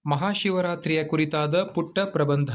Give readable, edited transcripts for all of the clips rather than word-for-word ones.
ಮಹಾಶಿವರಾತ್ರಿಯ ಕುರಿತಾದ ಪುಟ್ಟ ಪ್ರಬಂಧ.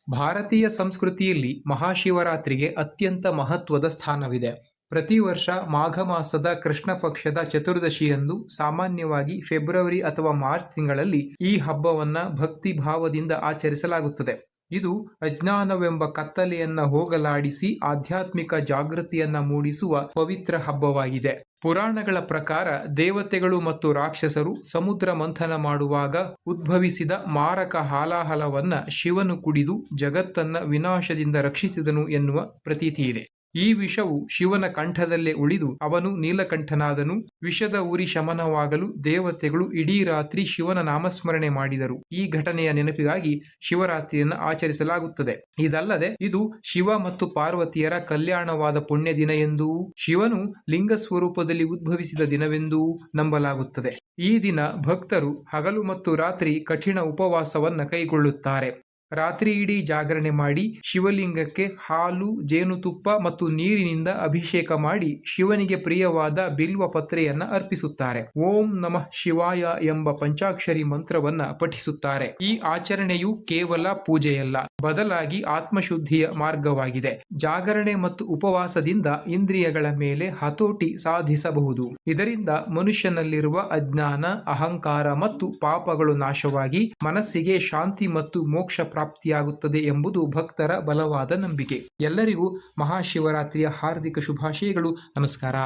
ಭಾರತೀಯ ಸಂಸ್ಕೃತಿಯಲ್ಲಿ ಮಹಾಶಿವರಾತ್ರಿಗೆ ಅತ್ಯಂತ ಮಹತ್ವದ ಸ್ಥಾನವಿದೆ. ಪ್ರತಿ ವರ್ಷ ಮಾಘ ಮಾಸದ ಕೃಷ್ಣ ಪಕ್ಷದ ಚತುರ್ದಶಿಯಂದು, ಸಾಮಾನ್ಯವಾಗಿ ಫೆಬ್ರವರಿ ಅಥವಾ ಮಾರ್ಚ್ ತಿಂಗಳಲ್ಲಿ, ಈ ಹಬ್ಬವನ್ನ ಭಕ್ತಿ ಭಾವದಿಂದ ಆಚರಿಸಲಾಗುತ್ತದೆ. ಇದು ಅಜ್ಞಾನವೆಂಬ ಕತ್ತಲೆಯನ್ನ ಹೋಗಲಾಡಿಸಿ ಆಧ್ಯಾತ್ಮಿಕ ಜಾಗೃತಿಯನ್ನ ಮೂಡಿಸುವ ಪವಿತ್ರ ಹಬ್ಬವಾಗಿದೆ. ಪುರಾಣಗಳ ಪ್ರಕಾರ ದೇವತೆಗಳು ಮತ್ತು ರಾಕ್ಷಸರು ಸಮುದ್ರ ಮಂಥನ ಮಾಡುವಾಗ ಉದ್ಭವಿಸಿದ ಮಾರಕ ಹಾಲಾಹಲವನ್ನ ಶಿವನು ಕುಡಿದು ಜಗತ್ತನ್ನ ವಿನಾಶದಿಂದ ರಕ್ಷಿಸಿದನು ಎನ್ನುವ ಪ್ರತೀತಿಯಿದೆ. ಈ ವಿಷವು ಶಿವನ ಕಂಠದಲ್ಲೇ ಉಳಿದು ಅವನು ನೀಲಕಂಠನಾದನು. ವಿಷದ ಉರಿ ಶಮನವಾಗಲು ದೇವತೆಗಳು ಇಡೀ ರಾತ್ರಿ ಶಿವನ ನಾಮಸ್ಮರಣೆ ಮಾಡಿದರು. ಈ ಘಟನೆಯ ನೆನಪಿಗಾಗಿ ಶಿವರಾತ್ರಿಯನ್ನು ಆಚರಿಸಲಾಗುತ್ತದೆ. ಇದಲ್ಲದೆ ಇದು ಶಿವ ಮತ್ತು ಪಾರ್ವತಿಯರ ಕಲ್ಯಾಣವಾದ ಪುಣ್ಯ ದಿನ ಎಂದೂ, ಶಿವನು ಲಿಂಗ ಸ್ವರೂಪದಲ್ಲಿ ಉದ್ಭವಿಸಿದ ದಿನವೆಂದೂ ನಂಬಲಾಗುತ್ತದೆ. ಈ ದಿನ ಭಕ್ತರು ಹಗಲು ಮತ್ತು ರಾತ್ರಿ ಕಠಿಣ ಉಪವಾಸವನ್ನ ಕೈಗೊಳ್ಳುತ್ತಾರೆ. ರಾತ್ರಿ ಇಡೀ ಜಾಗರಣೆ ಮಾಡಿ ಶಿವಲಿಂಗಕ್ಕೆ ಹಾಲು, ಜೇನುತುಪ್ಪ ಮತ್ತು ನೀರಿನಿಂದ ಅಭಿಷೇಕ ಮಾಡಿ ಶಿವನಿಗೆ ಪ್ರಿಯವಾದ ಬಿಲ್ವ ಪತ್ರೆಯನ್ನ ಅರ್ಪಿಸುತ್ತಾರೆ. ಓಂ ನಮಃ ಶಿವಾಯ ಎಂಬ ಪಂಚಾಕ್ಷರಿ ಮಂತ್ರವನ್ನ ಪಠಿಸುತ್ತಾರೆ. ಈ ಆಚರಣೆಯು ಕೇವಲ ಪೂಜೆಯಲ್ಲ, ಬದಲಾಗಿ ಆತ್ಮಶುದ್ಧಿಯ ಮಾರ್ಗವಾಗಿದೆ. ಜಾಗರಣೆ ಮತ್ತು ಉಪವಾಸದಿಂದ ಇಂದ್ರಿಯಗಳ ಮೇಲೆ ಹತೋಟಿ ಸಾಧಿಸಬಹುದು. ಇದರಿಂದ ಮನುಷ್ಯನಲ್ಲಿರುವ ಅಜ್ಞಾನ, ಅಹಂಕಾರ ಮತ್ತು ಪಾಪಗಳು ನಾಶವಾಗಿ ಮನಸ್ಸಿಗೆ ಶಾಂತಿ ಮತ್ತು ಮೋಕ್ಷ ಪ್ರಾಪ್ತಿಯಾಗುತ್ತದೆ ಎಂಬುದು ಭಕ್ತರ ಬಲವಾದ ನಂಬಿಕೆ. ಎಲ್ಲರಿಗೂ ಮಹಾಶಿವರಾತ್ರಿಯ ಹಾರ್ದಿಕ ಶುಭಾಶಯಗಳು. ನಮಸ್ಕಾರ.